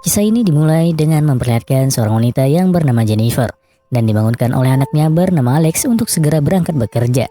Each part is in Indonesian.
Kisah ini dimulai dengan memperlihatkan seorang wanita yang bernama Jennifer dan dibangunkan oleh anaknya bernama Alex untuk segera berangkat bekerja.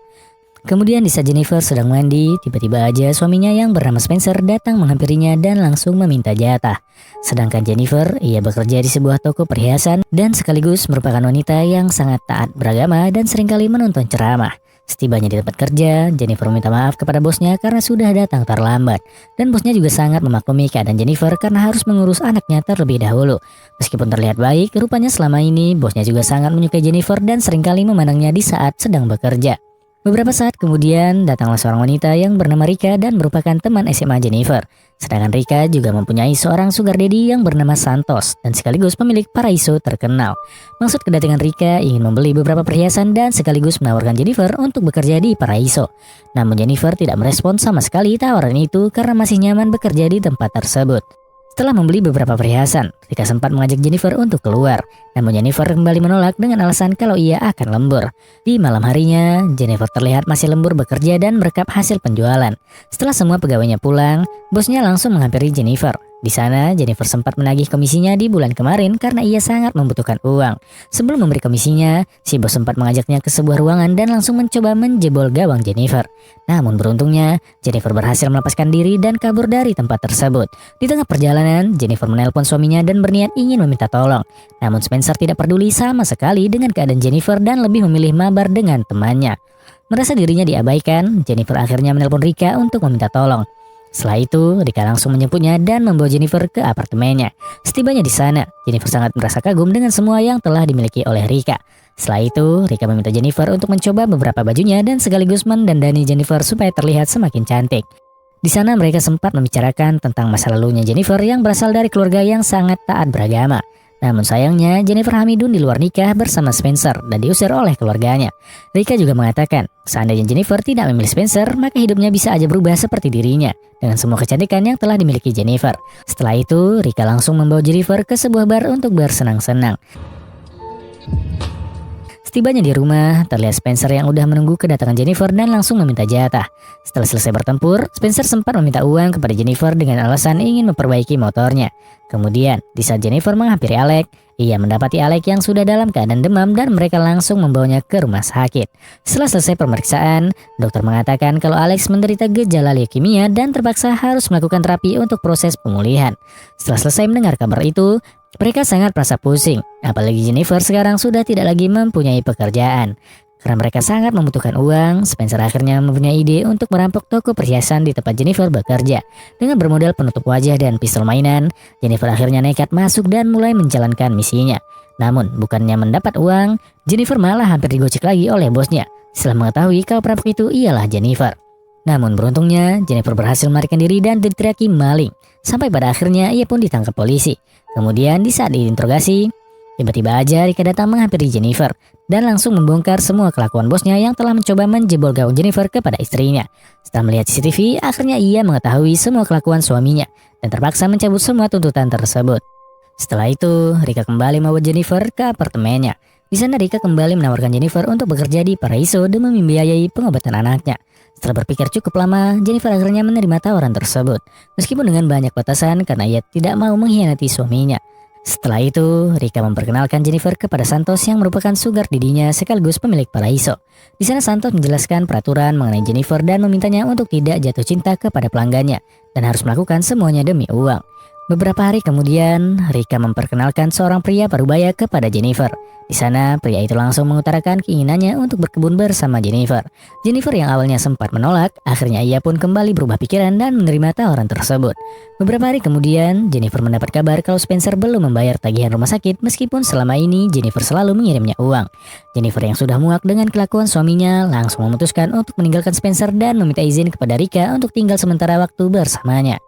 Kemudian di saat Jennifer sedang mandi, tiba-tiba aja suaminya yang bernama Spencer datang menghampirinya dan langsung meminta jatah. Sedangkan Jennifer, ia bekerja di sebuah toko perhiasan dan sekaligus merupakan wanita yang sangat taat beragama dan seringkali menonton ceramah. Setibanya di tempat kerja, Jennifer meminta maaf kepada bosnya karena sudah datang terlambat. Dan bosnya juga sangat memaklumi keadaan Jennifer karena harus mengurus anaknya terlebih dahulu. Meskipun terlihat baik, rupanya selama ini bosnya juga sangat menyukai Jennifer dan seringkali memandangnya di saat sedang bekerja. Beberapa saat kemudian, datanglah seorang wanita yang bernama Rika dan merupakan teman SMA Jennifer. Sedangkan Rika juga mempunyai seorang sugar daddy yang bernama Santos dan sekaligus pemilik Paraiso terkenal. Maksud kedatangan Rika ingin membeli beberapa perhiasan dan sekaligus menawarkan Jennifer untuk bekerja di Paraiso. Namun Jennifer tidak merespon sama sekali tawaran itu karena masih nyaman bekerja di tempat tersebut. Setelah membeli beberapa perhiasan, Rika sempat mengajak Jennifer untuk keluar. Namun Jennifer kembali menolak dengan alasan kalau ia akan lembur. Di malam harinya, Jennifer terlihat masih lembur bekerja dan merekap hasil penjualan. Setelah semua pegawainya pulang, bosnya langsung menghampiri Jennifer. Di sana, Jennifer sempat menagih komisinya di bulan kemarin karena ia sangat membutuhkan uang. Sebelum memberi komisinya, si bos sempat mengajaknya ke sebuah ruangan dan langsung mencoba menjebol gawang Jennifer. Namun beruntungnya, Jennifer berhasil melepaskan diri dan kabur dari tempat tersebut. Di tengah perjalanan, Jennifer menelpon suaminya dan berniat ingin meminta tolong. Namun Spencer tidak peduli sama sekali dengan keadaan Jennifer dan lebih memilih mabar dengan temannya. Merasa dirinya diabaikan, Jennifer akhirnya menelpon Rika untuk meminta tolong. Setelah itu, Rika langsung menjemputnya dan membawa Jennifer ke apartemennya. Setibanya di sana, Jennifer sangat merasa kagum dengan semua yang telah dimiliki oleh Rika. Setelah itu, Rika meminta Jennifer untuk mencoba beberapa bajunya dan sekaligus mendandani Jennifer supaya terlihat semakin cantik. Di sana mereka sempat membicarakan tentang masa lalunya Jennifer yang berasal dari keluarga yang sangat taat beragama. Namun sayangnya Jennifer Hamidun di luar nikah bersama Spencer dan diusir oleh keluarganya. Rika juga mengatakan, seandainya Jennifer tidak memilih Spencer, maka hidupnya bisa aja berubah seperti dirinya dengan semua kecantikan yang telah dimiliki Jennifer. Setelah itu, Rika langsung membawa Jennifer ke sebuah bar untuk bersenang-senang. Setibanya di rumah, terlihat Spencer yang udah menunggu kedatangan Jennifer dan langsung meminta jatah. Setelah selesai bertempur, Spencer sempat meminta uang kepada Jennifer dengan alasan ingin memperbaiki motornya. Kemudian, di saat Jennifer menghampiri Alex, ia mendapati Alex yang sudah dalam keadaan demam dan mereka langsung membawanya ke rumah sakit. Setelah selesai pemeriksaan, dokter mengatakan kalau Alex menderita gejala leukemia dan terpaksa harus melakukan terapi untuk proses pemulihan. Setelah selesai mendengar kabar itu, mereka sangat merasa pusing, apalagi Jennifer sekarang sudah tidak lagi mempunyai pekerjaan. Karena mereka sangat membutuhkan uang, Spencer akhirnya mempunyai ide untuk merampok toko perhiasan di tempat Jennifer bekerja. Dengan bermodal penutup wajah dan pistol mainan, Jennifer akhirnya nekat masuk dan mulai menjalankan misinya. Namun, bukannya mendapat uang, Jennifer malah hampir digocek lagi oleh bosnya setelah mengetahui kalau perampok itu ialah Jennifer. Namun beruntungnya, Jennifer berhasil melarikan diri dan diteriaki maling. Sampai pada akhirnya ia pun ditangkap polisi. Kemudian di saat diinterogasi, tiba-tiba aja Rika datang menghampiri Jennifer dan langsung membongkar semua kelakuan bosnya yang telah mencoba menjebol gawang Jennifer kepada istrinya. Setelah melihat CCTV, akhirnya ia mengetahui semua kelakuan suaminya dan terpaksa mencabut semua tuntutan tersebut. Setelah itu, Rika kembali membawa Jennifer ke apartemennya. Di sana Rika kembali menawarkan Jennifer untuk bekerja di Paraiso demi membiayai pengobatan anaknya. Setelah berpikir cukup lama, Jennifer akhirnya menerima tawaran tersebut, meskipun dengan banyak batasan karena ia tidak mau mengkhianati suaminya. Setelah itu, Rika memperkenalkan Jennifer kepada Santos yang merupakan sugar daddy-nya sekaligus pemilik Paraiso. Di sana Santos menjelaskan peraturan mengenai Jennifer dan memintanya untuk tidak jatuh cinta kepada pelanggannya dan harus melakukan semuanya demi uang. Beberapa hari kemudian, Rika memperkenalkan seorang pria parubaya kepada Jennifer. Di sana, pria itu langsung mengutarakan keinginannya untuk berkebun bersama Jennifer. Jennifer yang awalnya sempat menolak, akhirnya ia pun kembali berubah pikiran dan menerima tawaran tersebut. Beberapa hari kemudian, Jennifer mendapat kabar kalau Spencer belum membayar tagihan rumah sakit meskipun selama ini Jennifer selalu mengirimnya uang. Jennifer yang sudah muak dengan kelakuan suaminya langsung memutuskan untuk meninggalkan Spencer dan meminta izin kepada Rika untuk tinggal sementara waktu bersamanya.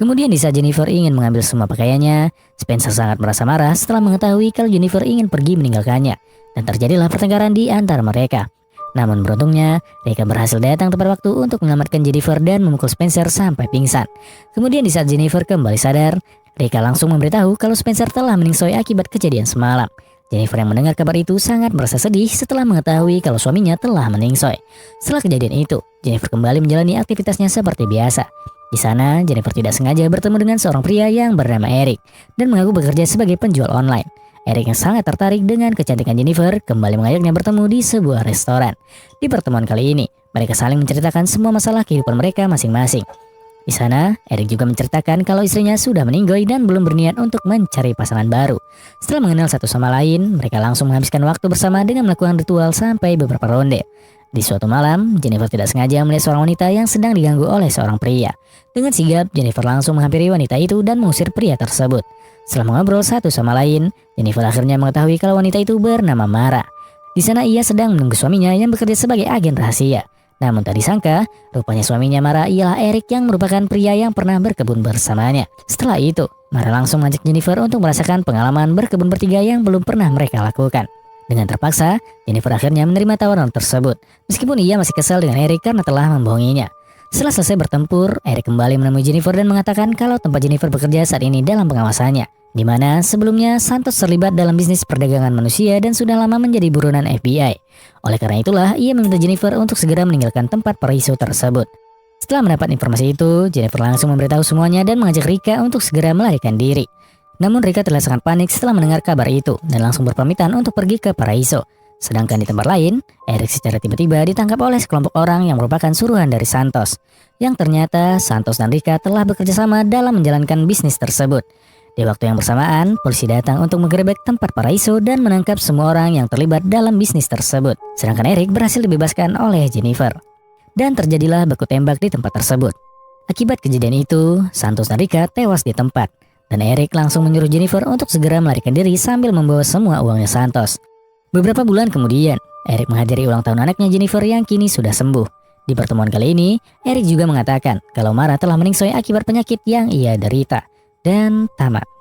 Kemudian di saat Jennifer ingin mengambil semua pakaiannya, Spencer sangat merasa marah setelah mengetahui kalau Jennifer ingin pergi meninggalkannya, dan terjadilah pertengkaran di antara mereka. Namun beruntungnya, Rika berhasil datang tepat waktu untuk menyelamatkan Jennifer dan memukul Spencer sampai pingsan. Kemudian di saat Jennifer kembali sadar, Rika langsung memberitahu kalau Spencer telah meningsoi akibat kejadian semalam. Jennifer yang mendengar kabar itu sangat merasa sedih setelah mengetahui kalau suaminya telah meningsoi. Setelah kejadian itu, Jennifer kembali menjalani aktivitasnya seperti biasa. Di sana, Jennifer tidak sengaja bertemu dengan seorang pria yang bernama Eric dan mengaku bekerja sebagai penjual online. Eric yang sangat tertarik dengan kecantikan Jennifer kembali mengajaknya bertemu di sebuah restoran. Di pertemuan kali ini, mereka saling menceritakan semua masalah kehidupan mereka masing-masing. Di sana, Eric juga menceritakan kalau istrinya sudah meninggoy dan belum berniat untuk mencari pasangan baru. Setelah mengenal satu sama lain, mereka langsung menghabiskan waktu bersama dengan melakukan ritual sampai beberapa ronde. Di suatu malam, Jennifer tidak sengaja melihat seorang wanita yang sedang diganggu oleh seorang pria. Dengan sigap, Jennifer langsung menghampiri wanita itu dan mengusir pria tersebut. Setelah mengobrol satu sama lain, Jennifer akhirnya mengetahui kalau wanita itu bernama Mara. Di sana ia sedang menunggu suaminya yang bekerja sebagai agen rahasia. Namun tak disangka, rupanya suaminya Mara ialah Eric yang merupakan pria yang pernah berkebun bersamanya. Setelah itu, Mara langsung mengajak Jennifer untuk merasakan pengalaman berkebun bertiga yang belum pernah mereka lakukan. Dengan terpaksa, Jennifer akhirnya menerima tawaran tersebut, meskipun ia masih kesal dengan Eric karena telah membohonginya. Setelah selesai bertempur, Eric kembali menemui Jennifer dan mengatakan kalau tempat Jennifer bekerja saat ini dalam pengawasannya, di mana sebelumnya Santos terlibat dalam bisnis perdagangan manusia dan sudah lama menjadi buronan FBI. Oleh karena itulah, ia meminta Jennifer untuk segera meninggalkan tempat paraiso tersebut. Setelah mendapat informasi itu, Jennifer langsung memberitahu semuanya dan mengajak Rika untuk segera melarikan diri. Namun Rika terlihat sangat panik setelah mendengar kabar itu dan langsung berpamitan untuk pergi ke paraiso. Sedangkan di tempat lain, Eric secara tiba-tiba ditangkap oleh sekelompok orang yang merupakan suruhan dari Santos. Yang ternyata Santos dan Rika telah bekerja sama dalam menjalankan bisnis tersebut. Di waktu yang bersamaan, polisi datang untuk menggerebek tempat paraiso dan menangkap semua orang yang terlibat dalam bisnis tersebut. Sedangkan Eric berhasil dibebaskan oleh Jennifer. Dan terjadilah baku tembak di tempat tersebut. Akibat kejadian itu, Santos dan Rika tewas di tempat. Dan Eric langsung menyuruh Jennifer untuk segera melarikan diri sambil membawa semua uangnya Santos. Beberapa bulan kemudian, Eric menghadiri ulang tahun anaknya Jennifer yang kini sudah sembuh. Di pertemuan kali ini, Eric juga mengatakan kalau Mara telah meningsoi akibat penyakit yang ia derita. Dan tamat.